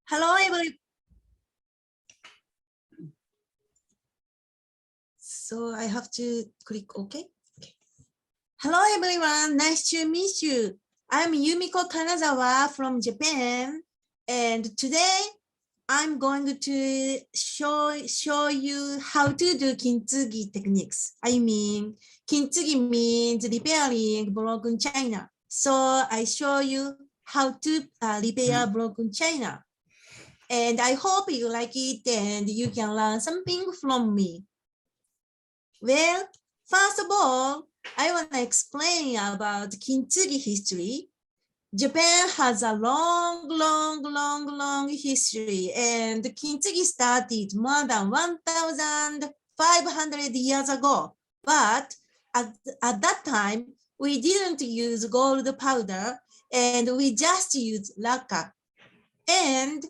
Hello, everyone. So I have to click OK. Hello, everyone. Nice to meet you. I'm Yumiko Kanazawa from Japan. And today I'm going to show you how to do Kintsugi techniques. I mean, Kintsugi means repairing broken china. So I show you how to repair broken china. And I hope you like it and you can learn something from me. Well, first of all, I want to explain about Kintsugi history. Japan has a long history, and Kintsugi started more than 1,500 years ago. But at that time, we didn't use gold powder, and we just used lacquer. And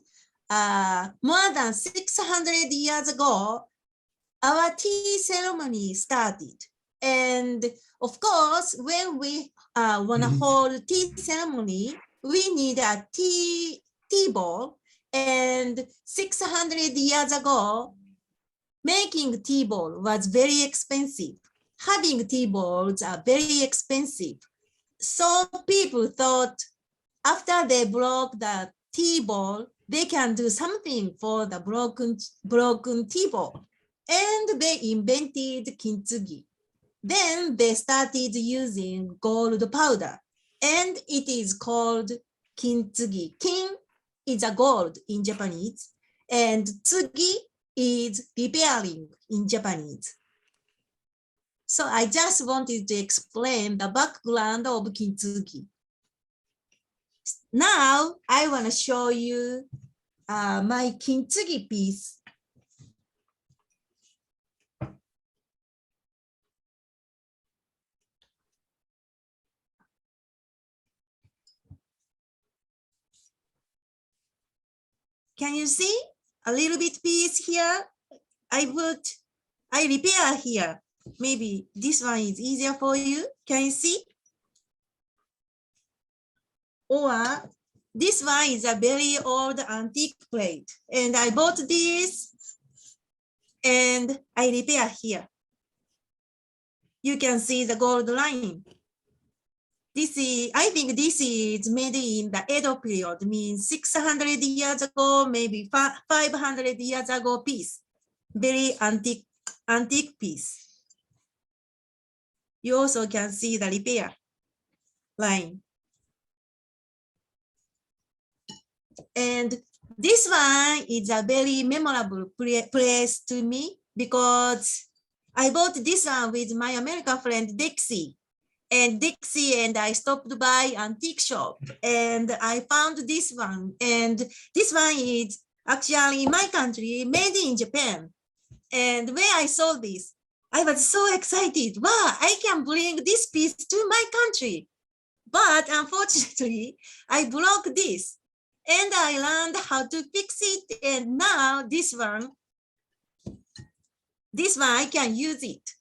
more than 600 years ago, our tea ceremony started. And of course, when we want to hold tea ceremony, we need a tea bowl. And 600 years ago, making tea bowl was very expensive. Having tea bowls are very expensive. So people thought after they broke the tea bowl, they can do something for the broken tea bowl. And they invented Kintsugi. Then they started using gold powder, and it is called Kintsugi. Kin is a gold in Japanese, and tsugi is repairing in Japanese. So I just wanted to explain the background of Kintsugi. Now I want to show you my Kintsugi piece. Can you see a little bit piece here? I repair here. Maybe this one is easier for you. Can you see? Or this one is a very old antique plate. And I bought this and I repair here. You can see the gold line. I think this is made in the Edo period, means 600 years ago, maybe 500 years ago piece. Very antique piece. You also can see the repair line. And this one is a very memorable place to me because I bought this one with my American friend, Dixie. And Dixie and I stopped by antique shop and I found this one. And this one is actually in my country, made in Japan. And when I saw this, I was so excited. Wow, I can bring this piece to my country. But unfortunately, I broke this. And I learned how to fix it. And now this one I can use it.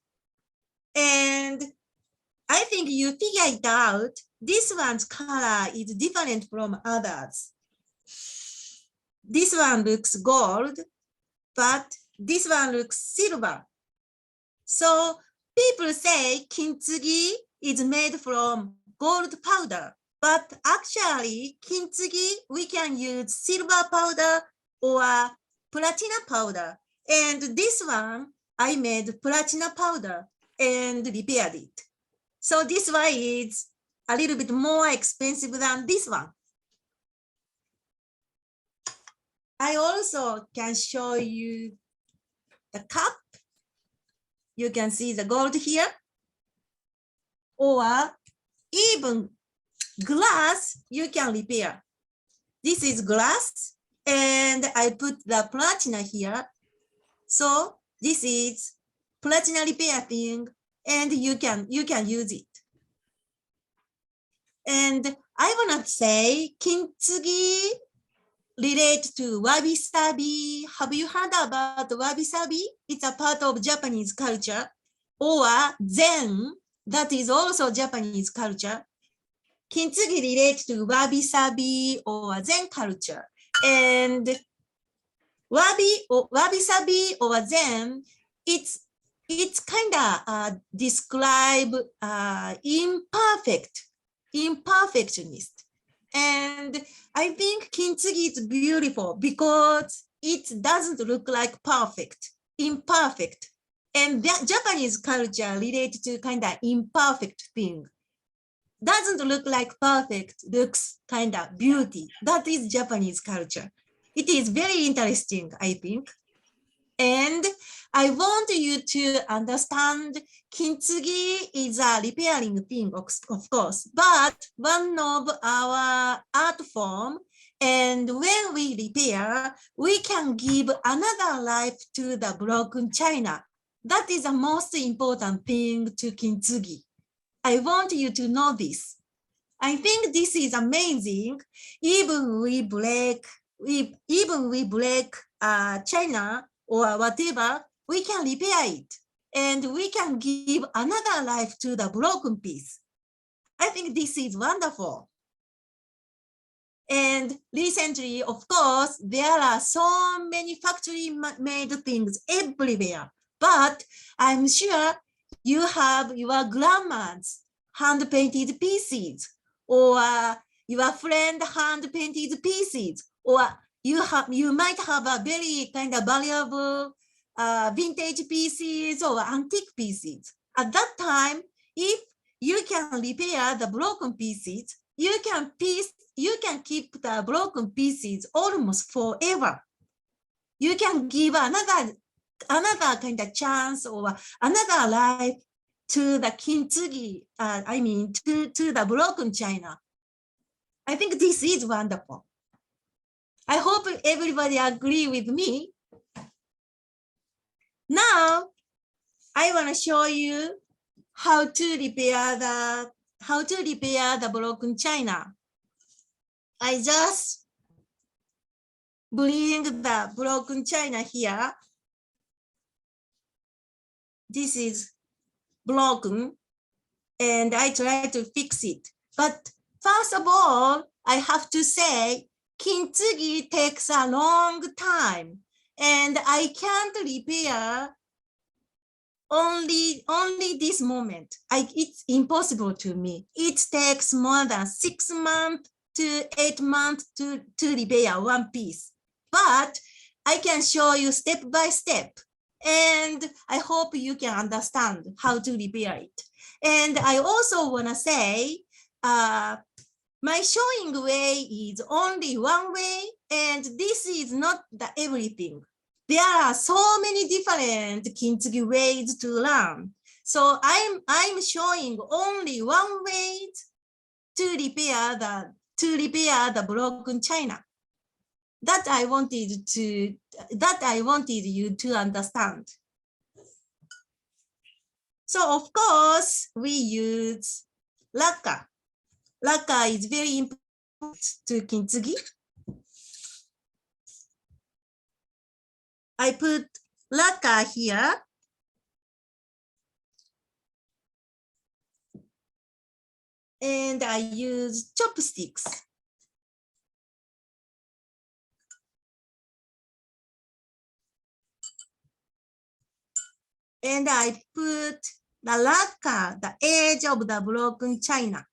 And I think you figure it out. This one's color is different from others. This one looks gold, but this one looks silver. So people say Kintsugi is made from gold powder, but actually Kintsugi, we can use silver powder or platinum powder. And this one, I made platinum powder and repaired it. So this one is a little bit more expensive than this one. I also can show you the cup. You can see the gold here. Or even glass, you can repair. This is glass, and I put the platinum here. So this is platinum repair thing. And you can use it. And I want to say Kintsugi relate to wabi-sabi. Have you heard about wabi-sabi? It's a part of Japanese culture. Or Zen, that is also Japanese culture. Kintsugi relate to wabi-sabi or Zen culture. And wabi sabi or zen, it's kind of describe imperfectionist. And I think Kintsugi is beautiful because it doesn't look like perfect, imperfect. And that Japanese culture related to kind of imperfect thing. Doesn't look like perfect, looks kind of beauty. That is Japanese culture. It is very interesting, I think. And I want you to understand Kintsugi is a repairing thing, of course, but one of our art form. And when we repair, we can give another life to the broken china. That is the most important thing to Kintsugi. I want you to know this. I think this is amazing. Even we break china or whatever, we can repair it and we can give another life to the broken piece. I think this is wonderful. And recently, of course, there are so many factory-made things everywhere. But I'm sure you have your grandma's hand-painted pieces, or your friend hand-painted pieces, or you might have a very kind of valuable vintage pieces or antique pieces. At that time, if you can repair the broken pieces, you can keep the broken pieces almost forever. You can give another kind of chance or another life to the kintsugi, to the broken china. I think this is wonderful. I hope everybody agree with me. Now, I want to show you how to repair the broken china. I just bring the broken china here. This is broken and I try to fix it. But first of all, I have to say Kintsugi takes a long time and I can't repair only this moment. It's impossible to me. It takes more than 6 months to 8 months to repair one piece. But I can show you step by step. And I hope you can understand how to repair it. And I also want to say, my showing way is only one way, and this is not the everything. There are so many different Kintsugi ways to learn. So I'm showing only one way to repair the broken china. That I wanted you to understand. So of course we use lacquer. Lacquer is very important to Kintsugi. I put lacquer here. And I use chopsticks. And I put the lacquer, the edge of the broken china.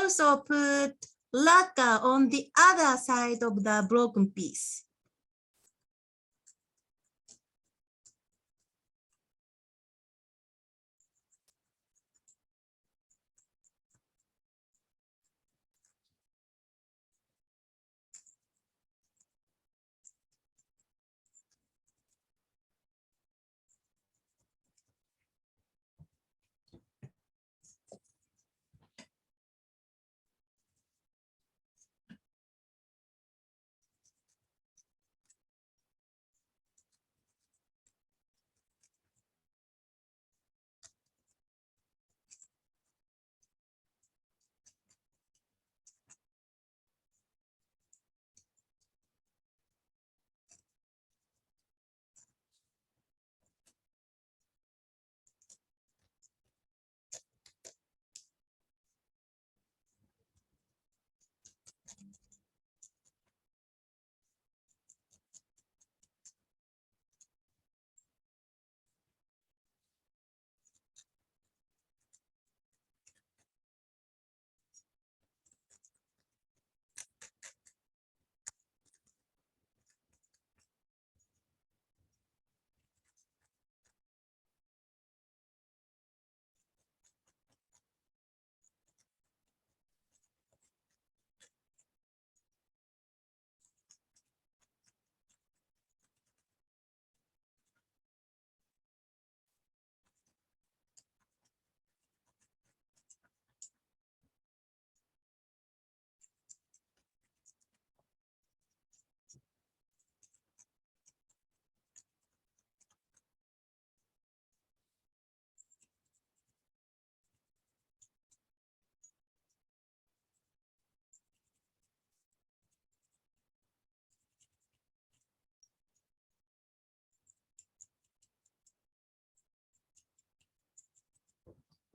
also put lacquer on the other side of the broken piece.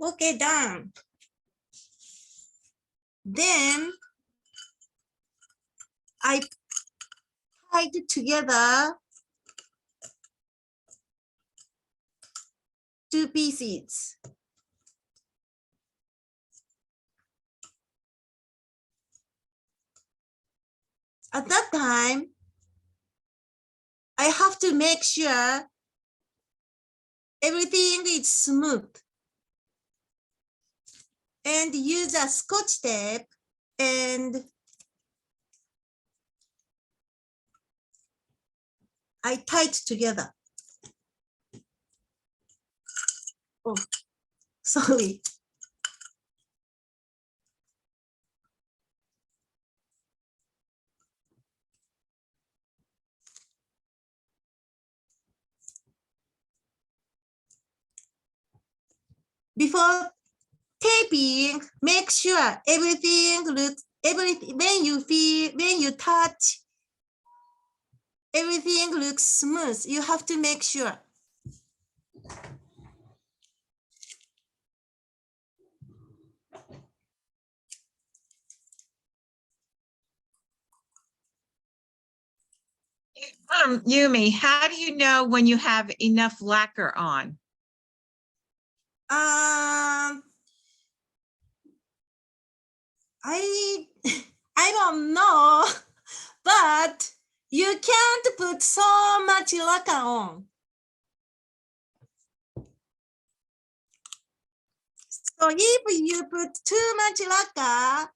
Okay, done. Then I tied together two pieces. At that time, I have to make sure everything is smooth and use a scotch tape and I tied together. Oh, sorry. Before taping, make sure everything looks, when you touch, everything looks smooth. You have to make sure. Yumi, how do you know when you have enough lacquer on? I don't know, but you can't put so much lacquer on. So if you put too much lacquer,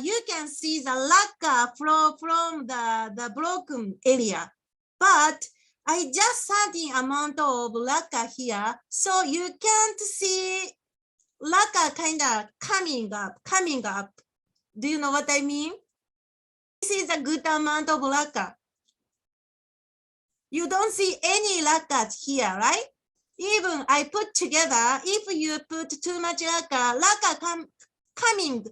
you can see the lacquer flow from the broken area. But I just certain amount of lacquer here, so you can't see lacquer kind of coming up. Do you know what I mean? This is a good amount of lacquer. You don't see any lacquer here, right? Even I put together, if you put too much lacquer coming,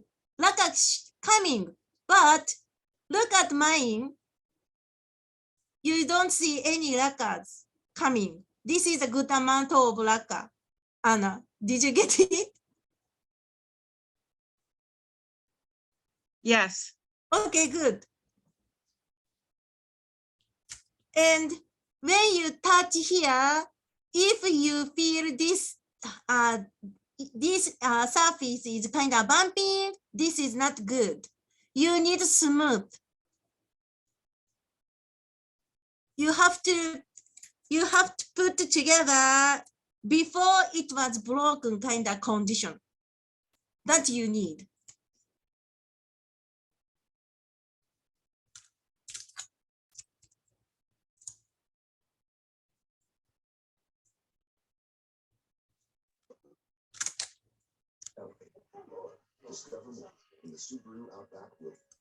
but look at mine, you don't see any lacquers coming. This is a good amount of lacquer. Anna, did you get it? Yes. Okay, good. And when you touch here, if you feel this this surface is kind of bumping, this is not good. You need smooth. You have to put together before it was broken kind of condition that you need.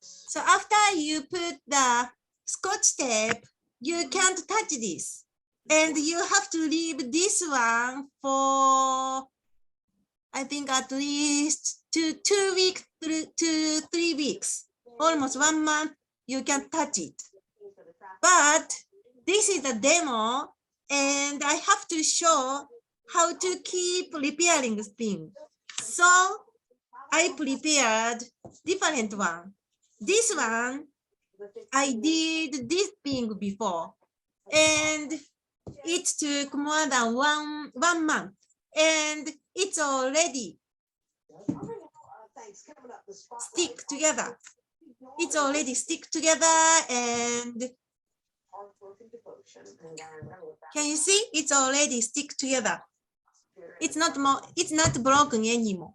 So after you put the scotch tape, you can't touch this. And you have to leave this one for, I think at least 2 weeks to 3 weeks, almost 1 month, you can touch it. But this is a demo and I have to show how to keep repairing the thing. So I prepared different one. This one, I did this thing before and it took more than one month and it's already stick together. It's already stick together and can you see? It's already stick together. It's not broken anymore.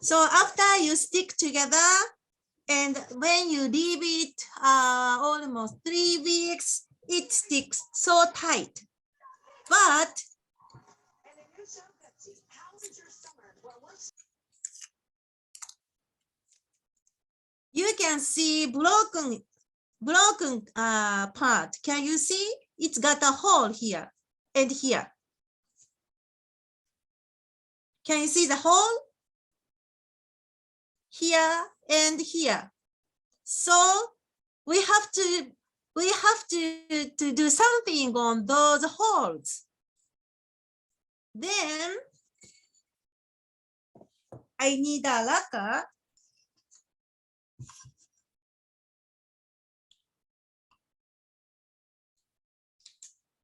So after you stick together and when you leave it almost 3 weeks, it sticks so tight. But you can see broken part. Can you see? It's got a hole here and here. Can you see the hole? Here and here. So we have to do something on those holes. Then I need a lacquer.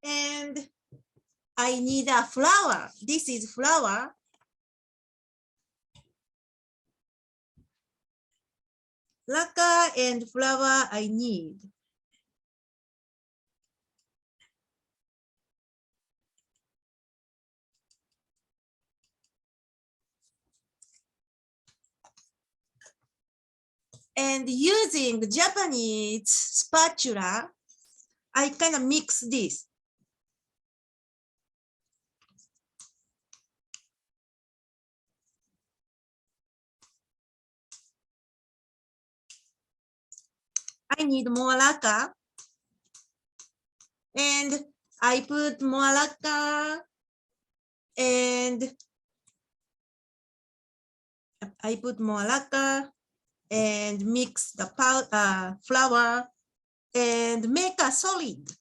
And I need a flower. This is flower. Lacquer and flower I need. And using Japanese spatula, I kind of mix this. I need more lacquer. And I put more lacquer and I put more lacquer and mix the flour and make a solid.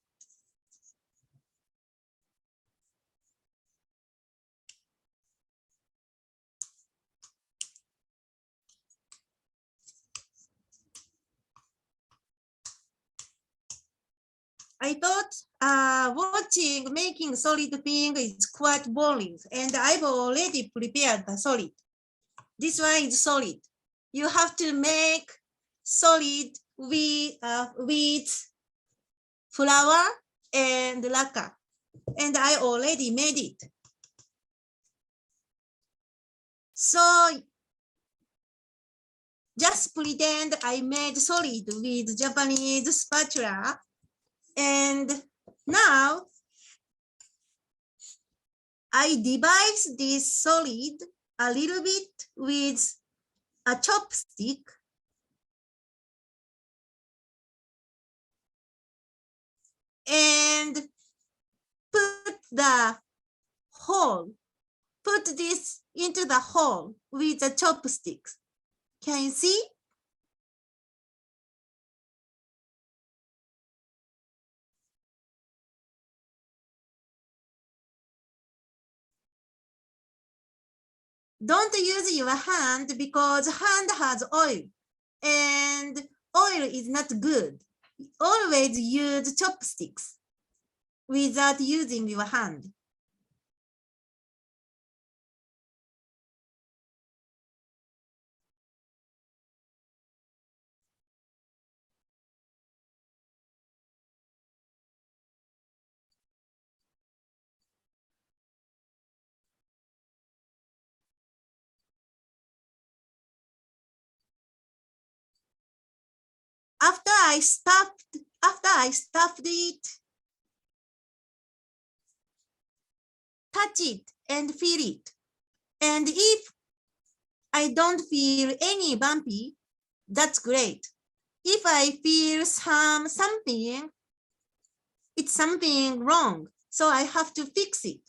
I thought making solid thing is quite boring and I've already prepared the solid. This one is solid. You have to make solid with flour and lacquer. And I already made it. So just pretend I made solid with Japanese spatula. And now I divide this solid a little bit with a chopstick. And put this into the hole with the chopsticks. Can you see? Don't use your hand because hand has oil and oil is not good. Always use chopsticks without using your hand. After I stuffed it, touch it and feel it. And if I don't feel any bumpy, that's great. If I feel something, it's something wrong. So I have to fix it.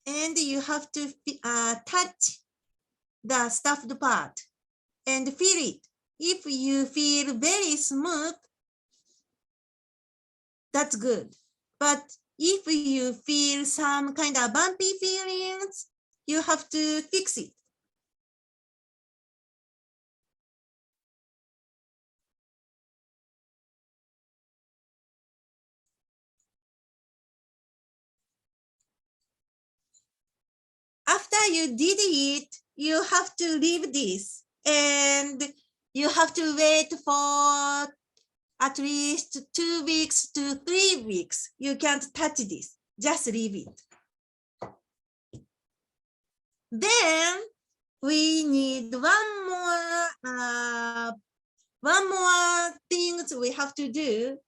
And you have to touch the stuffed part and feel it. If you feel very smooth, that's good. But if you feel some kind of bumpy feelings, you have to fix it. After you did it, you have to leave this and you have to wait for at least 2 weeks to 3 weeks. You can't touch this, just leave it. Then we need one more things we have to do.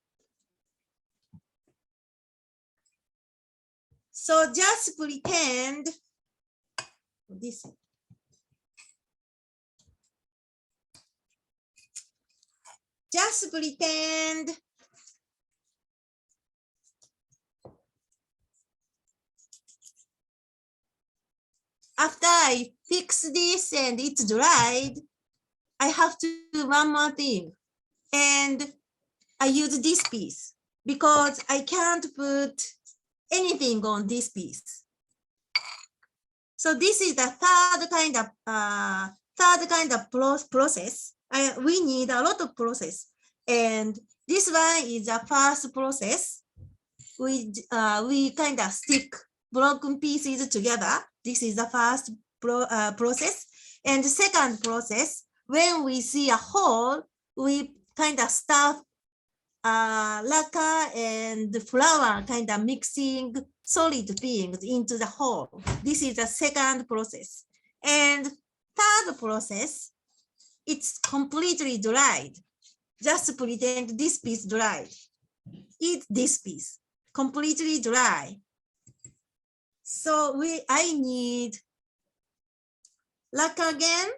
So just pretend this. Just pretend after I fix this and it's dried, I have to do one more thing. And I use this piece because I can't put anything on this piece. So this is the third kind of process. We need a lot of process. And this one is the first process. We kind of stick broken pieces together. This is the first process. And the second process, when we see a hole, we kind of stuff lacquer and flour kind of mixing solid things into the hole. This is the second process. And third process, it's completely dried. Just pretend this piece dried. Eat this piece, completely dry. So I need lacquer again.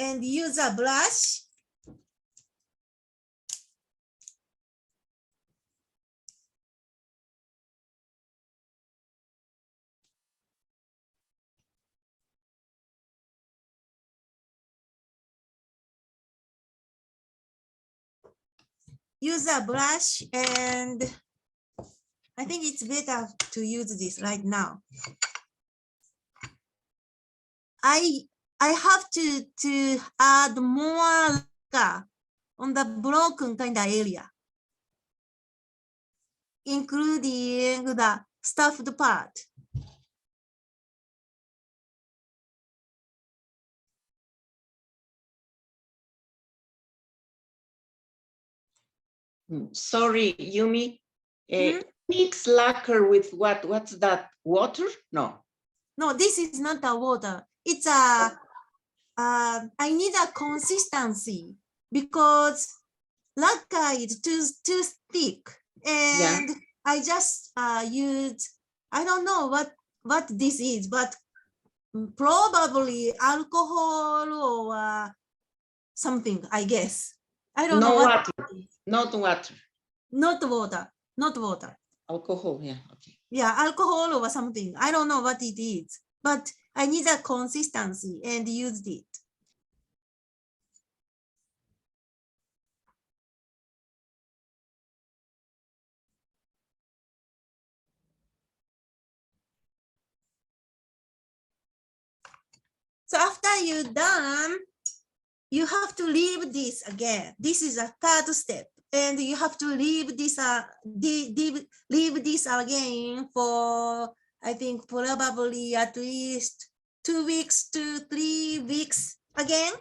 And use a brush. Use a brush, and I think it's better to use this right now. I have to add more lacquer on the broken kind of area, including the stuffed part. Sorry, Yumi. Mix lacquer with what? What's that? Water? No. No, this is not a water. It's a, I need a consistency because lacquer is too thick. And I just use, I don't know what this is, but probably alcohol or something, I guess. I don't know what. Water. Not water. Not water. Not water. Alcohol, yeah, okay. Yeah, alcohol or something. I don't know what it is, but I need a consistency and used it. So after you're done, you have to leave this again. This is a third step. And you have to leave this leave this again for, I think, probably at least 2 weeks to 3 weeks again.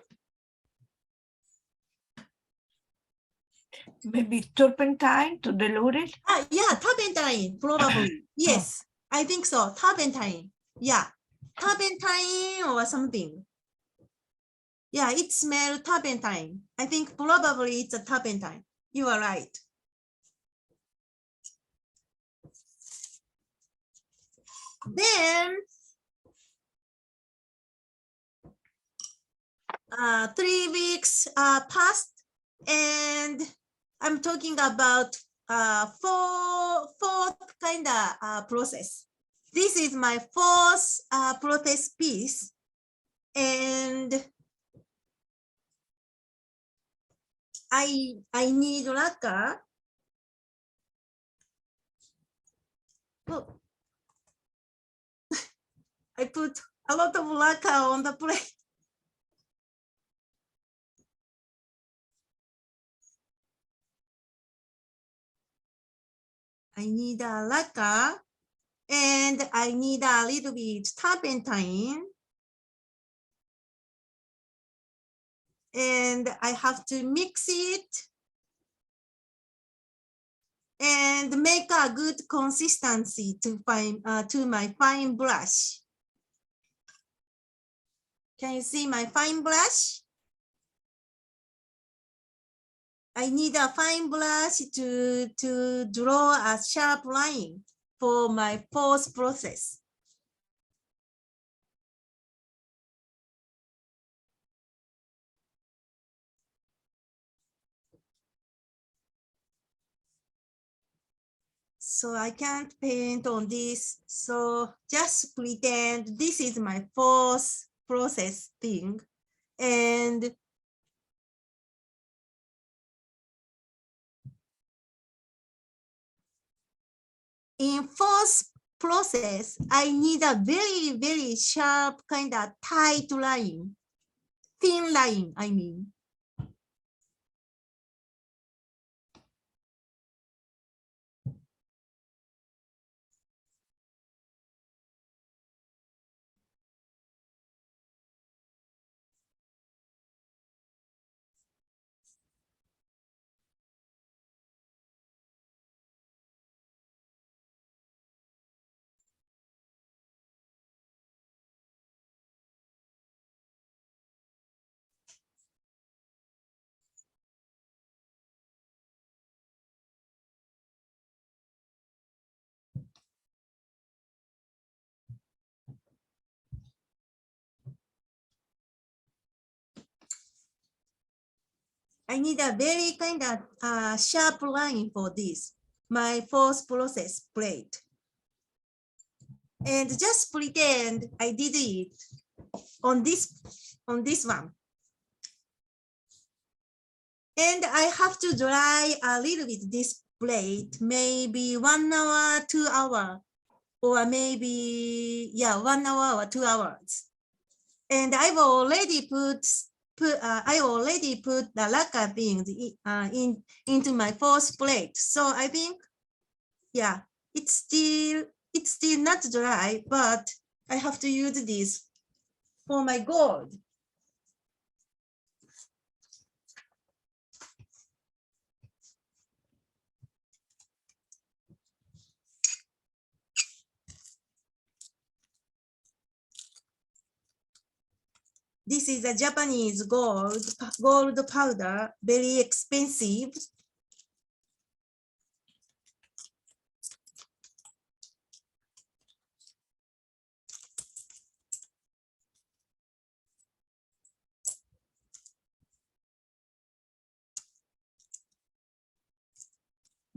Maybe turpentine to dilute it? Yeah, turpentine, probably. Yes, I think so. Turpentine. Yeah, turpentine or something. Yeah, it smells turpentine. I think probably it's a turpentine. You are right. Then 3 weeks passed, and I'm talking about fourth kind of process. This is my fourth process piece, and I need lacquer. Oh. I put a lot of lacquer on the plate. I need a lacquer, and I need a little bit turpentine. And I have to mix it and make a good consistency to my fine brush. Can you see my fine brush? I need a fine brush to draw a sharp line for my fourth process. So I can't paint on this. So just pretend this is my fourth process thing. And in fourth process, I need a very, very sharp kind of tight line, thin line, I mean. I need a very kind of sharp line for this, my fourth process plate. And just pretend I did it on this one. And I have to dry a little bit this plate, maybe 1 hour, 2 hours, or maybe, yeah, 1 hour or 2 hours. And I've already put the lacquer things into my fourth plate. So I think, yeah, it's still not dry, but I have to use this for my gold. This is a Japanese gold powder, very expensive.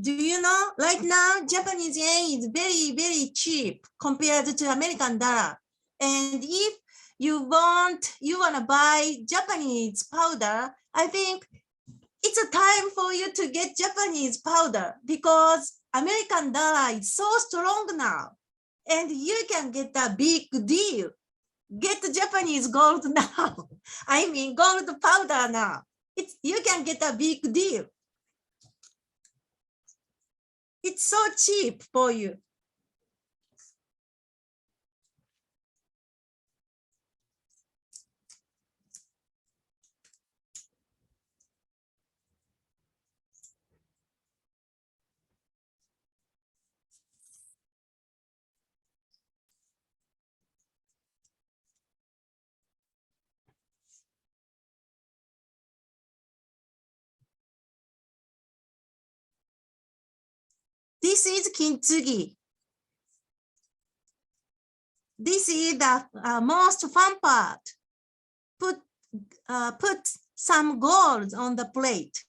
Do you know, right now, Japanese yen is very, very cheap compared to American dollar. And if you want to buy Japanese powder, I think it's a time for you to get Japanese powder because American dollar is so strong now. And you can get a big deal. Get Japanese gold now. I mean, gold powder now. You can get a big deal. It's so cheap for you. This is Kintsugi. This is the most fun part. Put some gold on the plate.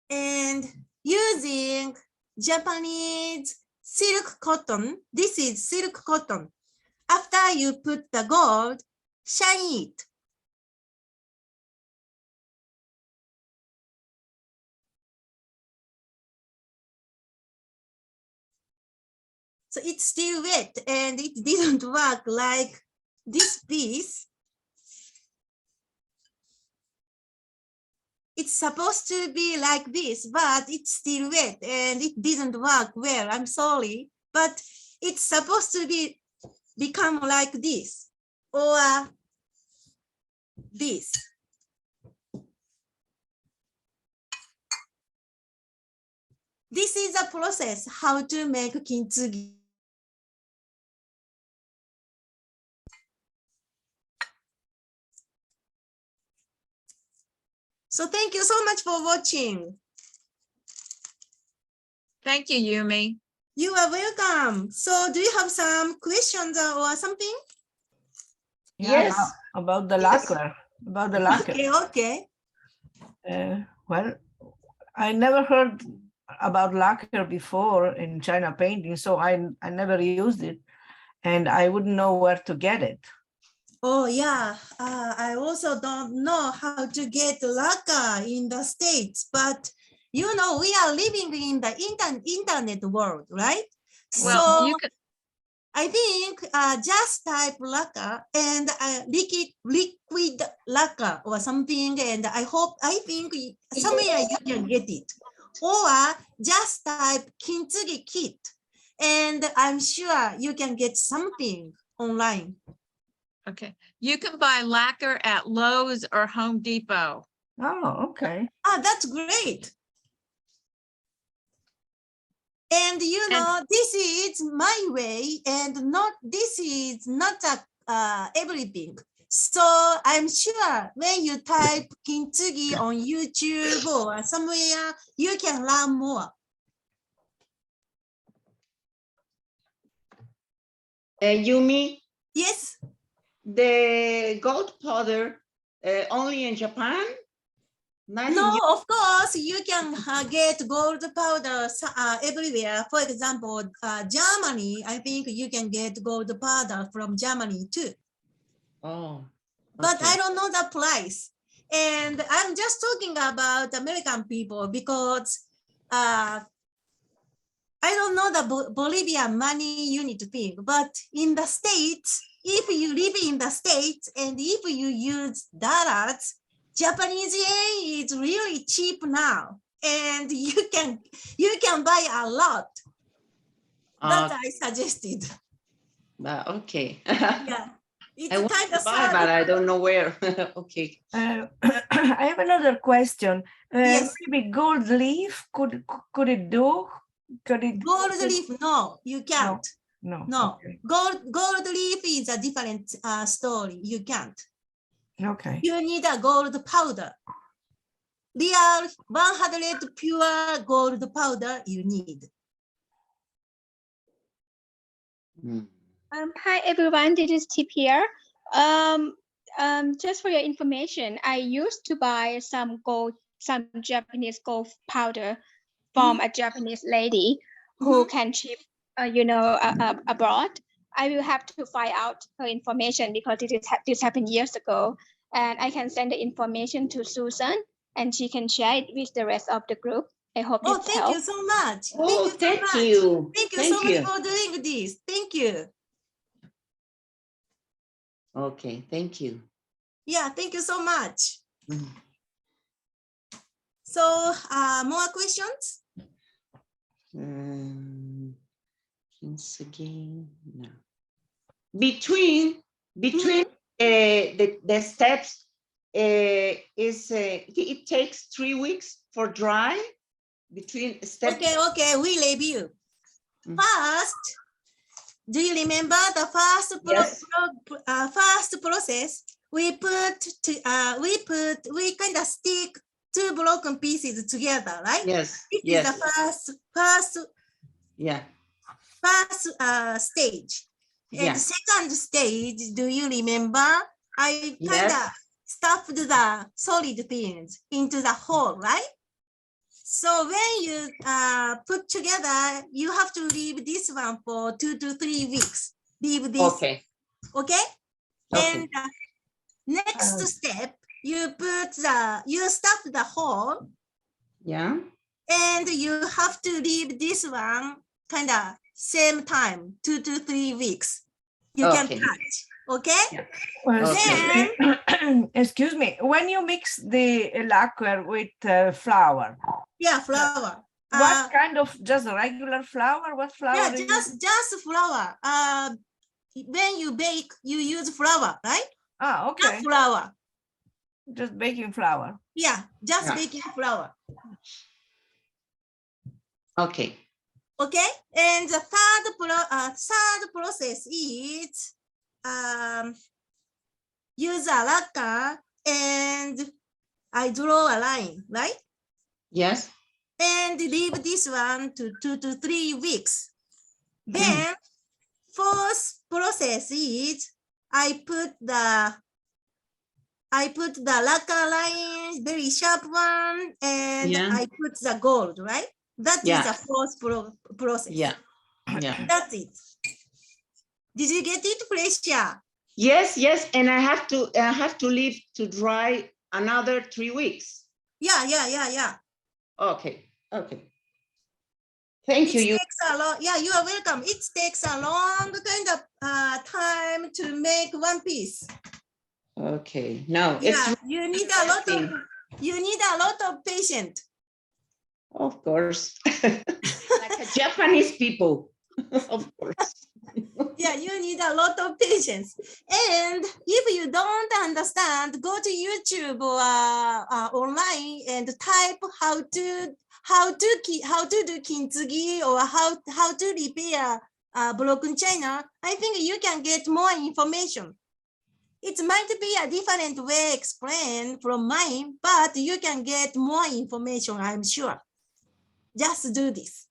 And using Japanese silk cotton, this is silk cotton. After you put the gold, shine it. So it's still wet and it didn't work like this piece. It's supposed to be like this, but it's still wet and it didn't work well. I'm sorry, but it's supposed to become like this or this. This is a process how to make kintsugi. So thank you so much for watching. Thank you, Yumi. You are welcome. So do you have some questions or something? Yeah, Yes. about the Yes. lacquer. About the lacquer. Okay. Well, I never heard about lacquer before in China painting, so I never used it, and I wouldn't know where to get it. Oh yeah, I also don't know how to get lacquer in the States, but you know, we are living in the internet world, right? Well, So you can, I think just type lacquer and liquid lacquer or something, and I think somewhere you can get it. Or just type Kintsugi kit, and I'm sure you can get something online. okay. You can buy lacquer at Lowe's or Home Depot. Oh, okay. Ah, that's great. And you know, this is my way, and this is not everything. So I'm sure when you type Kintsugi on YouTube or somewhere, you can learn more. Yumi, Yes. the gold powder only in Japan? Not in No, of course, you can get gold powder everywhere. For example, Germany, I think you can get gold powder from Germany too. Oh, But okay. I don't know the price. And I'm just talking about American people because I don't know the Bolivian money unit thing, but in the States, if you live in the States and if you use dollars, Japanese yen is really cheap now. And you can buy a lot. That I suggested. Okay. Yeah. It's I want kind to of buy, but sad. I don't know where. Okay. I have another question. Yes. Maybe gold leaf, could it do? Could it? Gold leaf, no, you can't. No. No, Okay. gold leaf is a different story. You can't. Okay. You need a gold powder. Real 100 pure gold powder you need. Mm. Hi everyone, this is Tip here. Just for your information, I used to buy some Japanese gold powder from a Japanese lady who can ship, abroad. I will have to find out her information because this happened years ago, and I can send the information to Susan, and she can share it with the rest of the group. I hope Oh, this thank you helps. so much. Oh, Thank you so much. you. Thank you so much for doing this. Thank you. Okay, thank you. Yeah, thank you so much. Mhm. So, more questions? Kintsugi, no. Between the steps it takes 3 weeks for dry between steps. Okay, we review. Mm. First, do you remember the first Yes. first process? We kind of stick two broken pieces together, right? Yes. This Yes. is the first Yeah. stage. And Yeah. the second stage, do you remember? I kind of Yes. stuffed the solid pins into the hole, right? So when you put together, you have to leave this one for 2 to 3 weeks. Leave this, Okay. okay? Okay. And next step, you stuff the hole, Yeah. and you have to leave this one kind of same time, 2 to 3 weeks. You can Okay. touch, okay? Yeah. Well, Okay. excuse me. When you mix the lacquer with flour, Yeah, flour. what kind of, just regular flour? What flour? Yeah, do you use? just flour. When you bake, you use flour, right? Ah, Not okay. flour. Just baking flour. Yeah, just Yeah. baking flour. Okay. Okay, and the third process is use a lacquer and I draw a line, right? Yes. And leave this one to 2 to 3 weeks. Then fourth process is I put the lacquer line, very sharp one, and Yeah. I put the gold, right? That is Yeah. the fourth process. Yeah. Yeah. That's it. Did you get it, Felicia? Yes. Yes. And I have to leave to dry another 3 weeks. Yeah. Okay. Okay. Thank you. You. Takes a long, yeah, you are welcome. It takes a long kind of time to make one piece. Okay. No, Yeah, it's you need interesting. a lot of patience. Of course. Like a Japanese people. Of course. Yeah, you need a lot of patience. And if you don't understand, go to YouTube or online and type how to do kintsugi or how to repair broken china. I think you can get more information. It might be a different way explained from mine, but you can get more information, I'm sure. Just do this.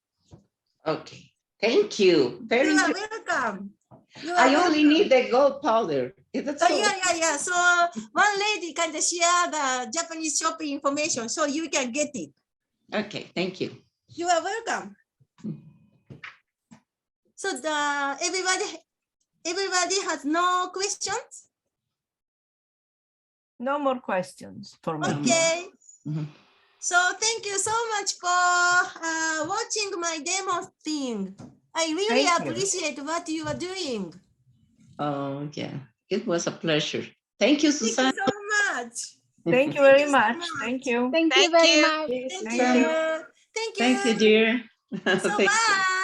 Okay. Thank you. Very You are interesting. welcome. I only need the gold powder. That's all. Yeah. So one lady can share the Japanese shopping information so you can get it. Okay. Thank you. You are welcome. So everybody has no questions? No more questions for me. Okay. Mhm. So thank you so much for watching my demo thing. I really Thank you. appreciate what you are doing. Oh, yeah. It was a pleasure. Thank you, Thank Susan. you so much. Thank you Thank very you so much. much. Thank you. Thank you Thank very you. much. Thank Thank you. you. Thank you. Thank you, dear. So Thank you.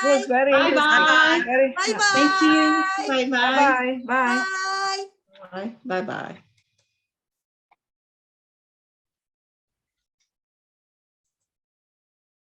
It was bye. very Bye-bye. interesting. Bye-bye. Very, Bye bye. Thank you. Bye-bye. bye-bye. Bye. Bye. Bye. Bye-bye.